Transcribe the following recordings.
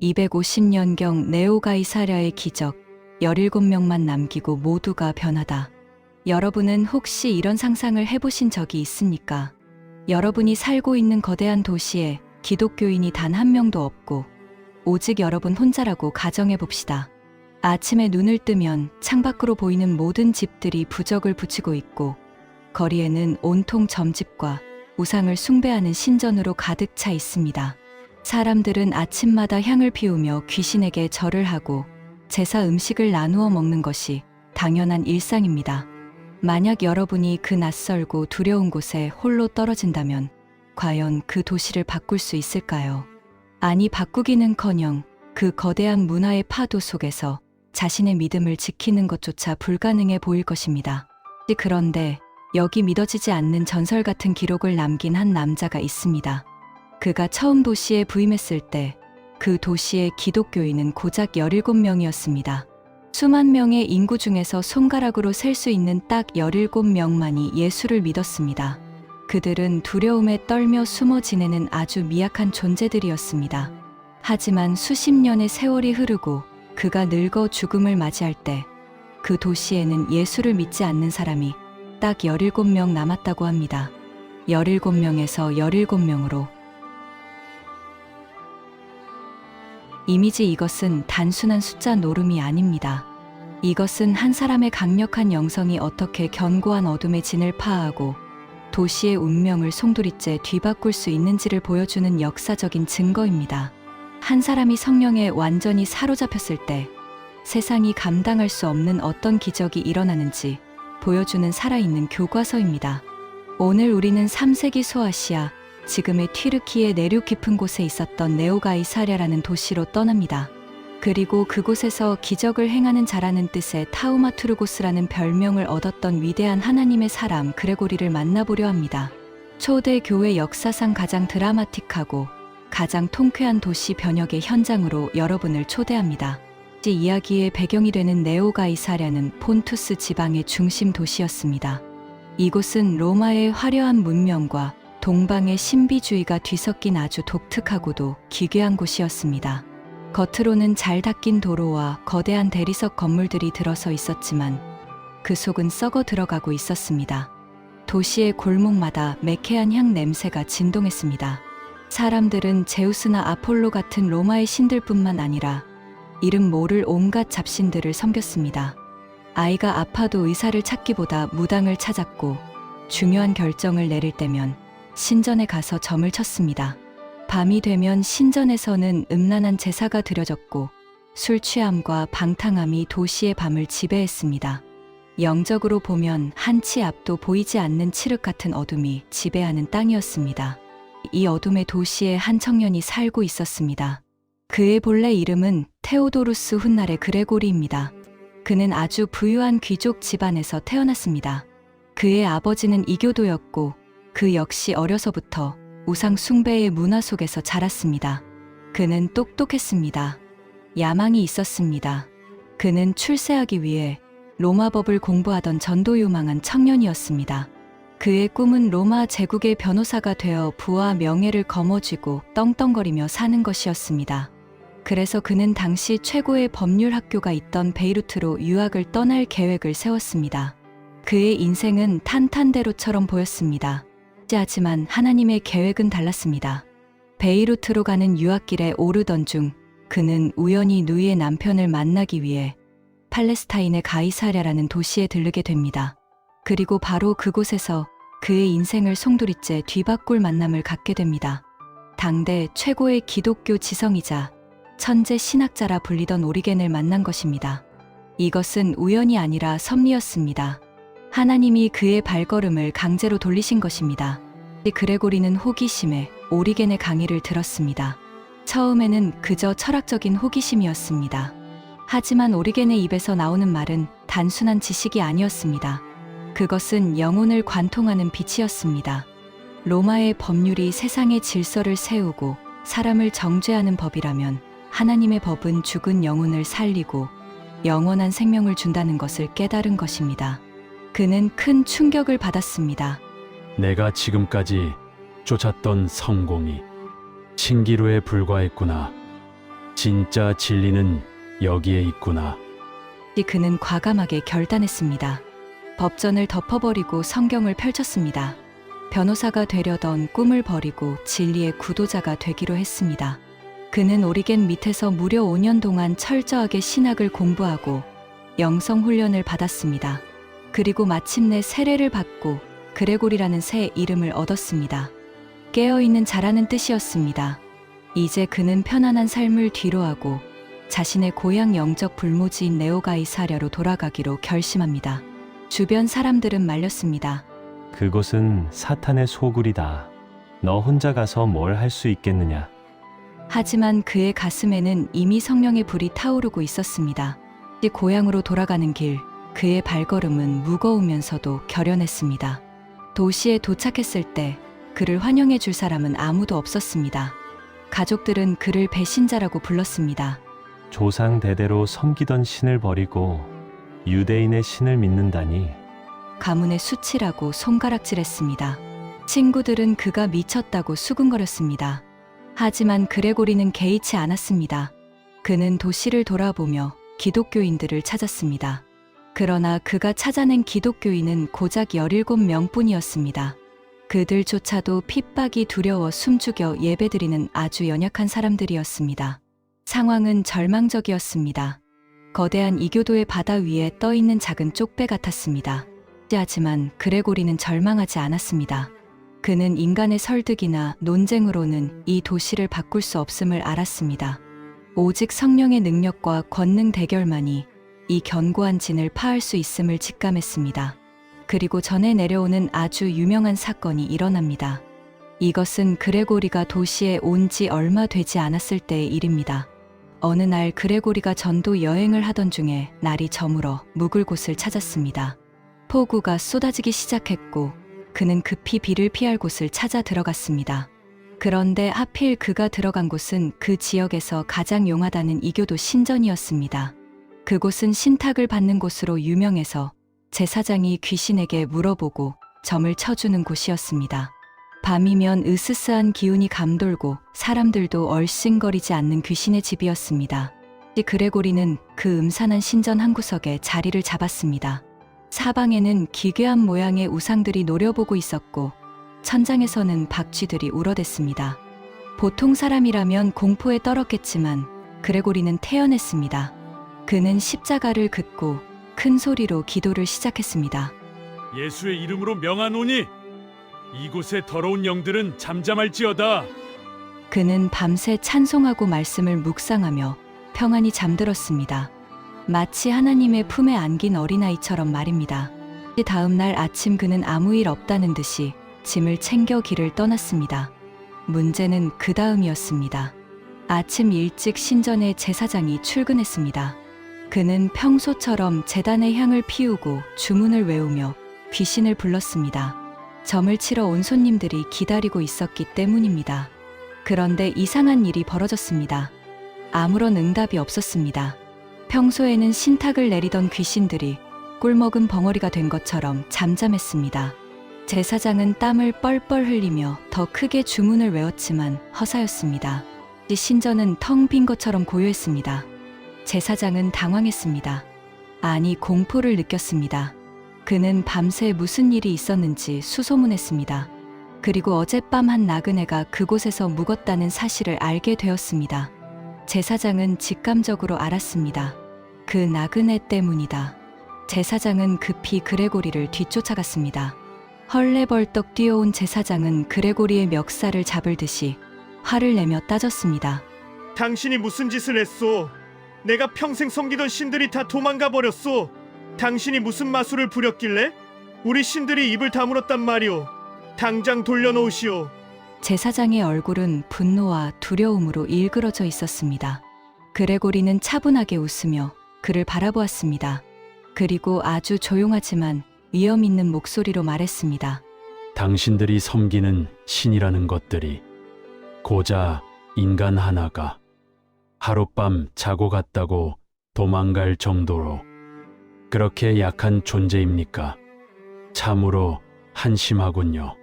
250년경 네오가이사랴의 기적, 17명만 남기고 모두가 변하다. 여러분은 혹시 이런 상상을 해보신 적이 있습니까? 여러분이 살고 있는 거대한 도시에 기독교인이 단 한 명도 없고 오직 여러분 혼자라고 가정해 봅시다. 아침에 눈을 뜨면 창밖으로 보이는 모든 집들이 부적을 붙이고 있고 거리에는 온통 점집과 우상을 숭배하는 신전으로 가득 차 있습니다. 사람들은 아침마다 향을 피우며 귀신에게 절을 하고 제사 음식을 나누어 먹는 것이 당연한 일상입니다. 만약 여러분이 그 낯설고 두려운 곳에 홀로 떨어진다면 과연 그 도시를 바꿀 수 있을까요? 아니, 바꾸기는커녕 그 거대한 문화의 파도 속에서 자신의 믿음을 지키는 것조차 불가능해 보일 것입니다. 그런데 여기 믿어지지 않는 전설 같은 기록을 남긴 한 남자가 있습니다. 그가 처음 도시에 부임했을 때 그 도시의 기독교인은 고작 17명이었습니다. 수만 명의 인구 중에서 손가락으로 셀 수 있는 딱 17명만이 예수를 믿었습니다. 그들은 두려움에 떨며 숨어 지내는 아주 미약한 존재들이었습니다. 하지만 수십 년의 세월이 흐르고 그가 늙어 죽음을 맞이할 때 그 도시에는 예수를 믿지 않는 사람이 딱 17명 남았다고 합니다. 17명에서 17명으로. 이미지, 이것은 단순한 숫자 노름이 아닙니다. 이것은 한 사람의 강력한 영성이 어떻게 견고한 어둠의 진을 파하고 도시의 운명을 송두리째 뒤바꿀 수 있는지를 보여주는 역사적인 증거입니다. 한 사람이 성령에 완전히 사로잡혔을 때 세상이 감당할 수 없는 어떤 기적이 일어나는지 보여주는 살아있는 교과서입니다. 오늘 우리는 3세기 소아시아, 지금의 튀르키예 내륙 깊은 곳에 있었던 네오가이사랴라는 도시로 떠납니다. 그리고 그곳에서 기적을 행하는 자라는 뜻의 타우마투르고스라는 별명을 얻었던 위대한 하나님의 사람 그레고리를 만나보려 합니다. 초대 교회 역사상 가장 드라마틱하고 가장 통쾌한 도시 변혁의 현장으로 여러분을 초대합니다. 이 이야기의 배경이 되는 네오가이사랴는 폰투스 지방의 중심 도시였습니다. 이곳은 로마의 화려한 문명과 동방의 신비주의가 뒤섞인 아주 독특하고도 기괴한 곳이었습니다. 겉으로는 잘 닦인 도로와 거대한 대리석 건물들이 들어서 있었지만 그 속은 썩어 들어가고 있었습니다. 도시의 골목마다 매캐한 향 냄새가 진동했습니다. 사람들은 제우스나 아폴로 같은 로마의 신들뿐만 아니라 이름 모를 온갖 잡신들을 섬겼습니다. 아이가 아파도 의사를 찾기보다 무당을 찾았고 중요한 결정을 내릴 때면 신전에 가서 점을 쳤습니다. 밤이 되면 신전에서는 음란한 제사가 드려졌고 술 취함과 방탕함이 도시의 밤을 지배했습니다. 영적으로 보면 한 치 앞도 보이지 않는 칠흑 같은 어둠이 지배하는 땅이었습니다. 이 어둠의 도시에 한 청년이 살고 있었습니다. 그의 본래 이름은 테오도루스 훗날의 그레고리입니다. 그는 아주 부유한 귀족 집안에서 태어났습니다. 그의 아버지는 이교도였고 그 역시 어려서부터 우상 숭배의 문화 속에서 자랐습니다. 그는 똑똑했습니다. 야망이 있었습니다. 그는 출세하기 위해 로마법을 공부하던 전도유망한 청년이었습니다. 그의 꿈은 로마 제국의 변호사가 되어 부와 명예를 거머쥐고 떵떵거리며 사는 것이었습니다. 그래서 그는 당시 최고의 법률 학교가 있던 베이루트로 유학을 떠날 계획을 세웠습니다. 그의 인생은 탄탄대로처럼 보였습니다. 하지만 하나님의 계획은 달랐습니다. 베이루트로 가는 유학길에 오르던 중 그는 우연히 누이의 남편을 만나기 위해 팔레스타인의 가이사랴라는 도시에 들르게 됩니다. 그리고 바로 그곳에서 그의 인생을 송두리째 뒤바꿀 만남을 갖게 됩니다. 당대 최고의 기독교 지성이자 천재 신학자라 불리던 오리겐을 만난 것입니다. 이것은 우연이 아니라 섭리였습니다. 하나님이 그의 발걸음을 강제로 돌리신 것입니다. 그레고리는 호기심에 오리겐의 강의를 들었습니다. 처음에는 그저 철학적인 호기심이었습니다. 하지만 오리겐의 입에서 나오는 말은 단순한 지식이 아니었습니다. 그것은 영혼을 관통하는 빛이었습니다. 로마의 법률이 세상의 질서를 세우고 사람을 정죄하는 법이라면 하나님의 법은 죽은 영혼을 살리고 영원한 생명을 준다는 것을 깨달은 것입니다. 그는 큰 충격을 받았습니다. 내가 지금까지 쫓았던 성공이 신기루에 불과했구나. 진짜 진리는 여기에 있구나. 그는 과감하게 결단했습니다. 법전을 덮어버리고 성경을 펼쳤습니다. 변호사가 되려던 꿈을 버리고 진리의 구도자가 되기로 했습니다. 그는 오리겐 밑에서 무려 5년 동안 철저하게 신학을 공부하고 영성 훈련을 받았습니다. 그리고 마침내 세례를 받고 그레고리라는 새 이름을 얻었습니다. 깨어있는 자라는 뜻이었습니다. 이제 그는 편안한 삶을 뒤로하고 자신의 고향 영적 불모지인 네오가이사랴로 돌아가기로 결심합니다. 주변 사람들은 말렸습니다. 그곳은 사탄의 소굴이다. 너 혼자 가서 뭘 할 수 있겠느냐? 하지만 그의 가슴에는 이미 성령의 불이 타오르고 있었습니다. 고향으로 돌아가는 길, 그의 발걸음은 무거우면서도 결연했습니다. 도시에 도착했을 때 그를 환영해 줄 사람은 아무도 없었습니다. 가족들은 그를 배신자라고 불렀습니다. 조상 대대로 섬기던 신을 버리고 유대인의 신을 믿는다니. 가문의 수치라고 손가락질했습니다. 친구들은 그가 미쳤다고 수군거렸습니다. 하지만 그레고리는 개의치 않았습니다. 그는 도시를 돌아보며 기독교인들을 찾았습니다. 그러나 그가 찾아낸 기독교인은 고작 17명뿐이었습니다. 그들조차도 핍박이 두려워 숨죽여 예배드리는 아주 연약한 사람들이었습니다. 상황은 절망적이었습니다. 거대한 이교도의 바다 위에 떠있는 작은 쪽배 같았습니다. 하지만 그레고리는 절망하지 않았습니다. 그는 인간의 설득이나 논쟁으로는 이 도시를 바꿀 수 없음을 알았습니다. 오직 성령의 능력과 권능 대결만이 이 견고한 진을 파할 수 있음을 직감했습니다. 그리고 전해 내려오는 아주 유명한 사건이 일어납니다. 이것은 그레고리가 도시에 온 지 얼마 되지 않았을 때의 일입니다. 어느 날 그레고리가 전도 여행을 하던 중에 날이 저물어 묵을 곳을 찾았습니다. 폭우가 쏟아지기 시작했고 그는 급히 비를 피할 곳을 찾아 들어갔습니다. 그런데 하필 그가 들어간 곳은 그 지역에서 가장 용하다는 이교도 신전이었습니다. 그곳은 신탁을 받는 곳으로 유명해서 제사장이 귀신에게 물어보고 점을 쳐주는 곳이었습니다. 밤이면 으스스한 기운이 감돌고 사람들도 얼씬거리지 않는 귀신의 집이었습니다. 그레고리는 그 음산한 신전 한 구석에 자리를 잡았습니다. 사방에는 기괴한 모양의 우상들이 노려보고 있었고 천장에서는 박쥐들이 울어댔습니다. 보통 사람이라면 공포에 떨었겠지만 그레고리는 태연했습니다. 그는 십자가를 긋고 큰 소리로 기도를 시작했습니다. 예수의 이름으로 명하노니 이곳의 더러운 영들은 잠잠할지어다. 그는 밤새 찬송하고 말씀을 묵상하며 평안히 잠들었습니다. 마치 하나님의 품에 안긴 어린아이처럼 말입니다. 다음 날 아침 그는 아무 일 없다는 듯이 짐을 챙겨 길을 떠났습니다. 문제는 그 다음이었습니다. 아침 일찍 신전에 제사장이 출근했습니다. 그는 평소처럼 제단에 향을 피우고 주문을 외우며 귀신을 불렀습니다. 점을 치러 온 손님들이 기다리고 있었기 때문입니다. 그런데 이상한 일이 벌어졌습니다. 아무런 응답이 없었습니다. 평소에는 신탁을 내리던 귀신들이 꿀먹은 벙어리가 된 것처럼 잠잠했습니다. 제사장은 땀을 뻘뻘 흘리며 더 크게 주문을 외웠지만 허사였습니다. 신전은 텅 빈 것처럼 고요했습니다. 제사장은 당황했습니다. 아니, 공포를 느꼈습니다. 그는 밤새 무슨 일이 있었는지 수소문했습니다. 그리고 어젯밤 한 나그네가 그곳에서 묵었다는 사실을 알게 되었습니다. 제사장은 직감적으로 알았습니다. 그 나그네 때문이다. 제사장은 급히 그레고리를 뒤쫓아갔습니다. 헐레벌떡 뛰어온 제사장은 그레고리의 멱살을 잡을 듯이 화를 내며 따졌습니다. 당신이 무슨 짓을 했소? 내가 평생 섬기던 신들이 다 도망가 버렸소. 당신이 무슨 마술을 부렸길래? 우리 신들이 입을 다물었단 말이오. 당장 돌려놓으시오. 제사장의 얼굴은 분노와 두려움으로 일그러져 있었습니다. 그레고리는 차분하게 웃으며 그를 바라보았습니다. 그리고 아주 조용하지만 위험 있는 목소리로 말했습니다. 당신들이 섬기는 신이라는 것들이 고작 인간 하나가 하룻밤 자고 갔다고 도망갈 정도로 그렇게 약한 존재입니까? 참으로 한심하군요.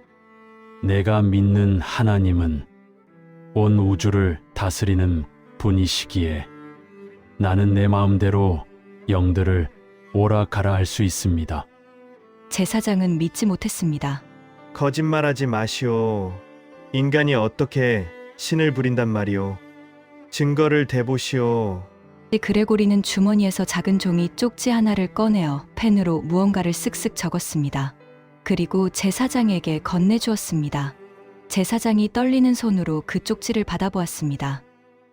내가 믿는 하나님은 온 우주를 다스리는 분이시기에 나는 내 마음대로 영들을 오라 가라 할 수 있습니다. 제사장은 믿지 못했습니다. 거짓말하지 마시오. 인간이 어떻게 신을 부린단 말이오. 증거를 대보시오. 그레고리는 주머니에서 작은 종이 쪽지 하나를 꺼내어 펜으로 무언가를 쓱쓱 적었습니다. 그리고 제사장에게 건네주었습니다. 제사장이 떨리는 손으로 그 쪽지를 받아보았습니다.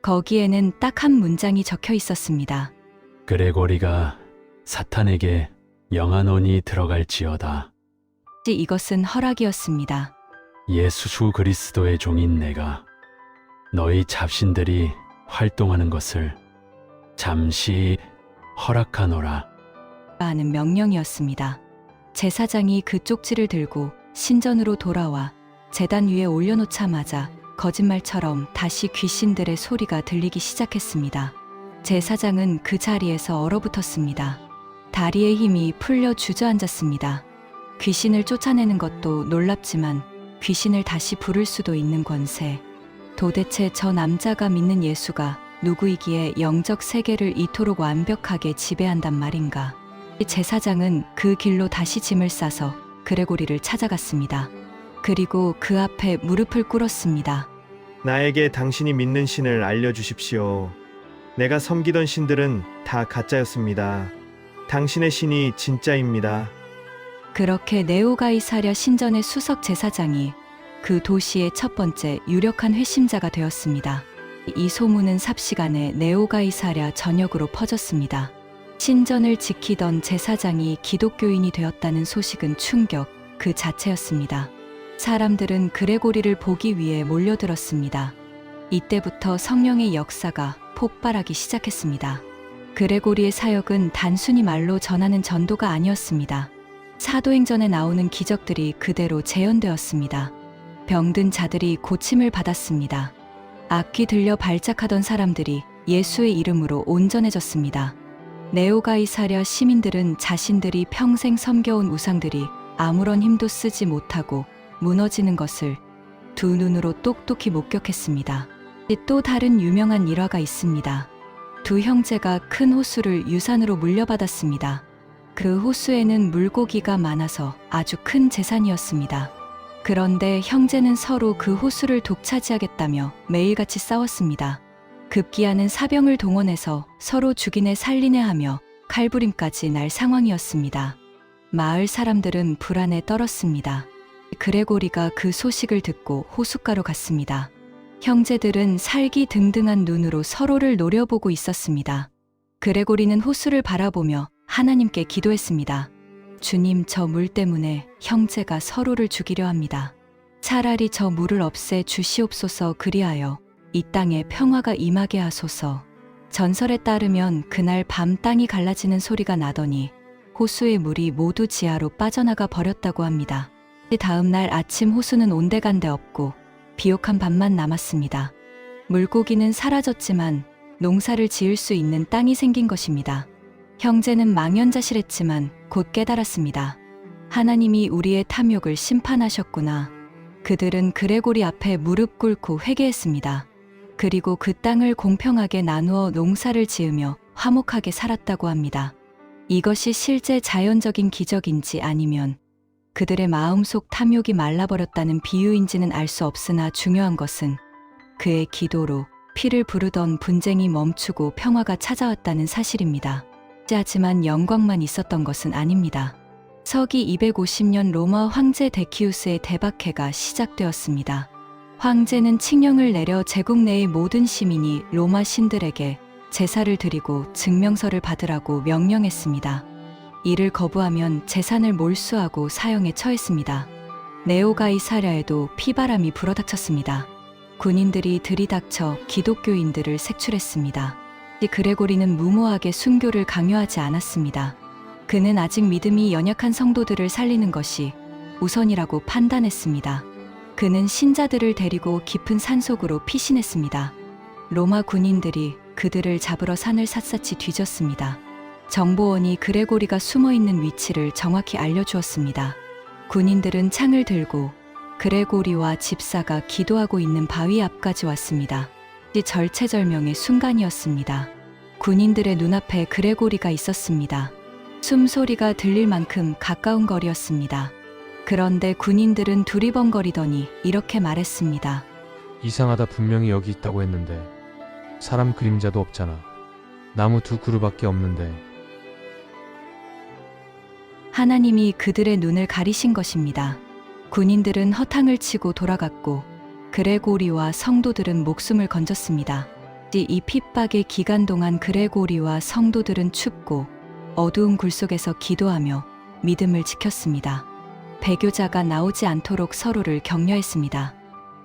거기에는 딱 한 문장이 적혀 있었습니다. 그레고리가 사탄에게 영안원이 들어갈지어다. 이것은 허락이었습니다. 예수 그리스도의 종인 내가 너희 잡신들이 활동하는 것을 잠시 허락하노라. 하는 명령이었습니다. 제사장이 그 쪽지를 들고 신전으로 돌아와 제단 위에 올려놓자마자 거짓말처럼 다시 귀신들의 소리가 들리기 시작했습니다. 제사장은 그 자리에서 얼어붙었습니다. 다리의 힘이 풀려 주저앉았습니다. 귀신을 쫓아내는 것도 놀랍지만 귀신을 다시 부를 수도 있는 권세. 도대체 저 남자가 믿는 예수가 누구이기에 영적 세계를 이토록 완벽하게 지배한단 말인가. 제사장은 그 길로 다시 짐을 싸서 그레고리를 찾아갔습니다. 그리고 그 앞에 무릎을 꿇었습니다. 나에게 당신이 믿는 신을 알려주십시오. 내가 섬기던 신들은 다 가짜였습니다. 당신의 신이 진짜입니다. 그렇게 네오가이사랴 신전의 수석 제사장이 그 도시의 첫 번째 유력한 회심자가 되었습니다. 이 소문은 삽시간에 네오가이사랴 전역으로 퍼졌습니다. 신전을 지키던 제사장이 기독교인이 되었다는 소식은 충격 그 자체였습니다. 사람들은 그레고리를 보기 위해 몰려들었습니다. 이때부터 성령의 역사가 폭발하기 시작했습니다. 그레고리의 사역은 단순히 말로 전하는 전도가 아니었습니다. 사도행전에 나오는 기적들이 그대로 재현되었습니다. 병든 자들이 고침을 받았습니다. 악귀 들려 발작하던 사람들이 예수의 이름으로 온전해졌습니다. 네오가이사랴 시민들은 자신들이 평생 섬겨온 우상들이 아무런 힘도 쓰지 못하고 무너지는 것을 두 눈으로 똑똑히 목격했습니다. 또 다른 유명한 일화가 있습니다. 두 형제가 큰 호수를 유산으로 물려받았습니다. 그 호수에는 물고기가 많아서 아주 큰 재산이었습니다. 그런데 형제는 서로 그 호수를 독차지하겠다며 매일같이 싸웠습니다. 급기야는 사병을 동원해서 서로 죽이네 살리네 하며 칼부림까지 날 상황이었습니다. 마을 사람들은 불안에 떨었습니다. 그레고리가 그 소식을 듣고 호숫가로 갔습니다. 형제들은 살기 등등한 눈으로 서로를 노려보고 있었습니다. 그레고리는 호수를 바라보며 하나님께 기도했습니다. 주님, 저 물 때문에 형제가 서로를 죽이려 합니다. 차라리 저 물을 없애 주시옵소서. 그리하여 이 땅에 평화가 임하게 하소서. 전설에 따르면 그날 밤 땅이 갈라지는 소리가 나더니 호수의 물이 모두 지하로 빠져나가 버렸다고 합니다. 다음 날 아침 호수는 온데간데 없고 비옥한 밤만 남았습니다. 물고기는 사라졌지만 농사를 지을 수 있는 땅이 생긴 것입니다. 형제는 망연자실했지만 곧 깨달았습니다. 하나님이 우리의 탐욕을 심판하셨구나. 그들은 그레고리 앞에 무릎 꿇고 회개했습니다. 그리고 그 땅을 공평하게 나누어 농사를 지으며 화목하게 살았다고 합니다. 이것이 실제 자연적인 기적인지 아니면 그들의 마음속 탐욕이 말라버렸다는 비유인지는 알 수 없으나 중요한 것은 그의 기도로 피를 부르던 분쟁이 멈추고 평화가 찾아왔다는 사실입니다. 하지만 영광만 있었던 것은 아닙니다. 서기 250년 로마 황제 데키우스의 대박해가 시작되었습니다. 황제는 칙령을 내려 제국 내의 모든 시민이 로마 신들에게 제사를 드리고 증명서를 받으라고 명령했습니다. 이를 거부하면 재산을 몰수하고 사형에 처했습니다. 네오가이사랴에도 피바람이 불어닥쳤습니다. 군인들이 들이닥쳐 기독교인들을 색출했습니다. 그레고리는 무모하게 순교를 강요하지 않았습니다. 그는 아직 믿음이 연약한 성도들을 살리는 것이 우선이라고 판단했습니다. 그는 신자들을 데리고 깊은 산속으로 피신했습니다. 로마 군인들이 그들을 잡으러 산을 샅샅이 뒤졌습니다. 정보원이 그레고리가 숨어있는 위치를 정확히 알려주었습니다. 군인들은 창을 들고 그레고리와 집사가 기도하고 있는 바위 앞까지 왔습니다. 절체절명의 순간이었습니다. 군인들의 눈앞에 그레고리가 있었습니다. 숨소리가 들릴 만큼 가까운 거리였습니다. 그런데 군인들은 두리번거리더니 이렇게 말했습니다. 이상하다. 분명히 여기 있다고 했는데 사람 그림자도 없잖아. 나무 두 그루밖에 없는데. 하나님이 그들의 눈을 가리신 것입니다. 군인들은 허탕을 치고 돌아갔고 그레고리와 성도들은 목숨을 건졌습니다. 이 핍박의 기간 동안 그레고리와 성도들은 춥고 어두운 굴 속에서 기도하며 믿음을 지켰습니다. 배교자가 나오지 않도록 서로를 격려했습니다.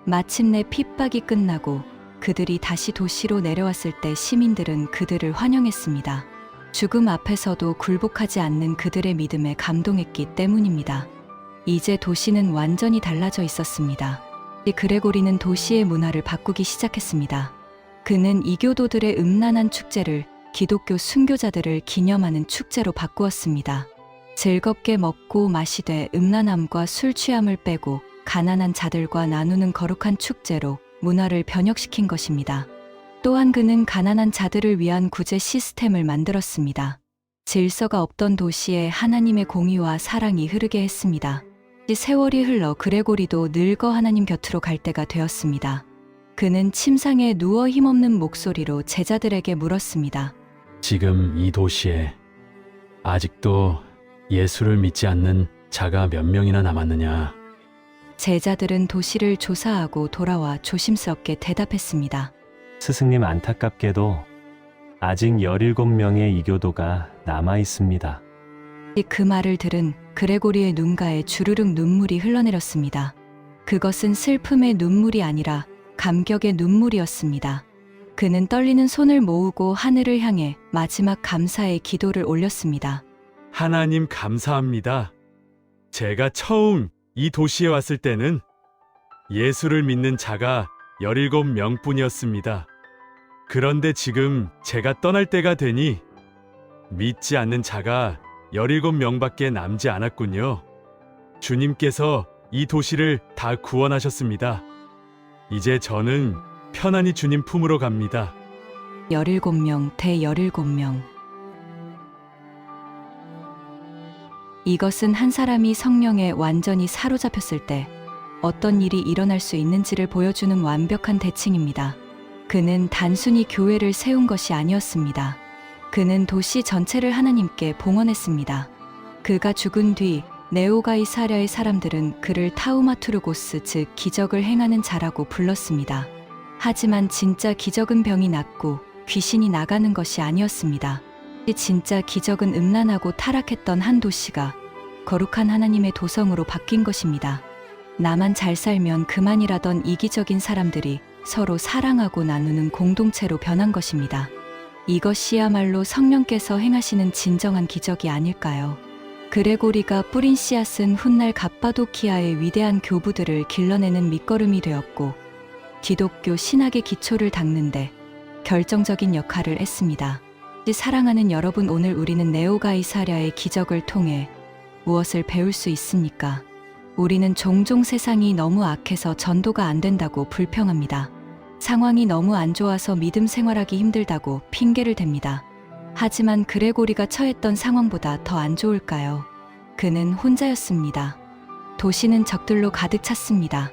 마침내 핍박이 끝나고 그들이 다시 도시로 내려왔을 때 시민들은 그들을 환영했습니다. 죽음 앞에서도 굴복하지 않는 그들의 믿음에 감동했기 때문입니다. 이제 도시는 완전히 달라져 있었습니다. 그레고리는 도시의 문화를 바꾸기 시작했습니다. 그는 이교도들의 음란한 축제를 기독교 순교자들을 기념하는 축제로 바꾸었습니다. 즐겁게 먹고 마시되 음란함과 술 취함을 빼고 가난한 자들과 나누는 거룩한 축제로 문화를 변혁시킨 것입니다. 또한 그는 가난한 자들을 위한 구제 시스템을 만들었습니다. 질서가 없던 도시에 하나님의 공의와 사랑이 흐르게 했습니다. 세월이 흘러 그레고리도 늙어 하나님 곁으로 갈 때가 되었습니다. 그는 침상에 누워 힘없는 목소리로 제자들에게 물었습니다. 지금 이 도시에 아직도 예수를 믿지 않는 자가 몇 명이나 남았느냐? 제자들은 도시를 조사하고 돌아와 조심스럽게 대답했습니다. 스승님, 안타깝게도 아직 17명의 이교도가 남아 있습니다. 그 말을 들은 그레고리의 눈가에 주르륵 눈물이 흘러내렸습니다. 그것은 슬픔의 눈물이 아니라 감격의 눈물이었습니다. 그는 떨리는 손을 모으고 하늘을 향해 마지막 감사의 기도를 올렸습니다. 하나님 감사합니다. 제가 처음 이 도시에 왔을 때는 예수를 믿는 자가 17명뿐이었습니다. 그런데 지금 제가 떠날 때가 되니 믿지 않는 자가 17명밖에 남지 않았군요. 주님께서 이 도시를 다 구원하셨습니다. 이제 저는 편안히 주님 품으로 갑니다. 17명 대 17명. 이것은 한 사람이 성령에 완전히 사로잡혔을 때 어떤 일이 일어날 수 있는지를 보여주는 완벽한 대칭입니다. 그는 단순히 교회를 세운 것이 아니었습니다. 그는 도시 전체를 하나님께 봉헌했습니다. 그가 죽은 뒤 네오가이사랴의 사람들은 그를 타우마투르고스, 즉 기적을 행하는 자라고 불렀습니다. 하지만 진짜 기적은 병이 낫고 귀신이 나가는 것이 아니었습니다. 진짜 기적은 음란하고 타락했던 한 도시가 거룩한 하나님의 도성으로 바뀐 것입니다. 나만 잘 살면 그만이라던 이기적인 사람들이 서로 사랑하고 나누는 공동체로 변한 것입니다. 이것이야말로 성령께서 행하시는 진정한 기적이 아닐까요? 그레고리가 뿌린 씨앗은 훗날 갑바도키아의 위대한 교부들을 길러내는 밑거름이 되었고 기독교 신학의 기초를 닦는데 결정적인 역할을 했습니다. 사랑하는 여러분, 오늘 우리는 네오가이사랴의 기적을 통해 무엇을 배울 수 있습니까? 우리는 종종 세상이 너무 악해서 전도가 안 된다고 불평합니다. 상황이 너무 안 좋아서 믿음 생활하기 힘들다고 핑계를 댑니다. 하지만 그레고리가 처했던 상황보다 더 안 좋을까요? 그는 혼자였습니다. 도시는 적들로 가득 찼습니다.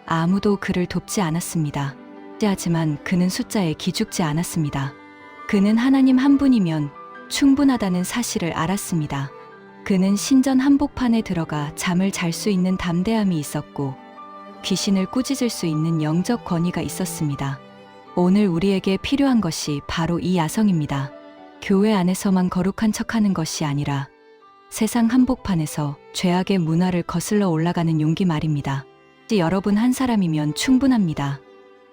아무도 그를 돕지 않았습니다. 하지만 그는 숫자에 기죽지 않았습니다. 그는 하나님 한 분이면 충분하다는 사실을 알았습니다. 그는 신전 한복판에 들어가 잠을 잘 수 있는 담대함이 있었고 귀신을 꾸짖을 수 있는 영적 권위가 있었습니다. 오늘 우리에게 필요한 것이 바로 이 야성입니다. 교회 안에서만 거룩한 척하는 것이 아니라 세상 한복판에서 죄악의 문화를 거슬러 올라가는 용기 말입니다. 여러분 한 사람이면 충분합니다.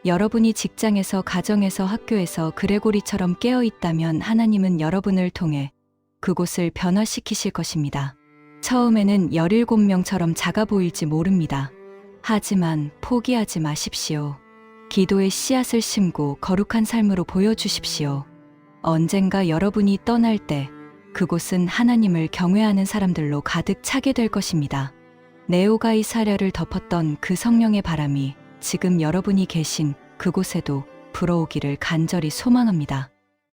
여러분이 직장에서, 가정에서, 학교에서 그레고리처럼 깨어 있다면 하나님은 여러분을 통해 그곳을 변화시키실 것입니다. 처음에는 17명처럼 작아 보일지 모릅니다. 하지만 포기하지 마십시오. 기도의 씨앗을 심고 거룩한 삶으로 보여주십시오. 언젠가 여러분이 떠날 때 그곳은 하나님을 경외하는 사람들로 가득 차게 될 것입니다. 네오가이사랴를 덮었던 그 성령의 바람이 지금 여러분이 계신 그곳에도 불어오기를 간절히 소망합니다.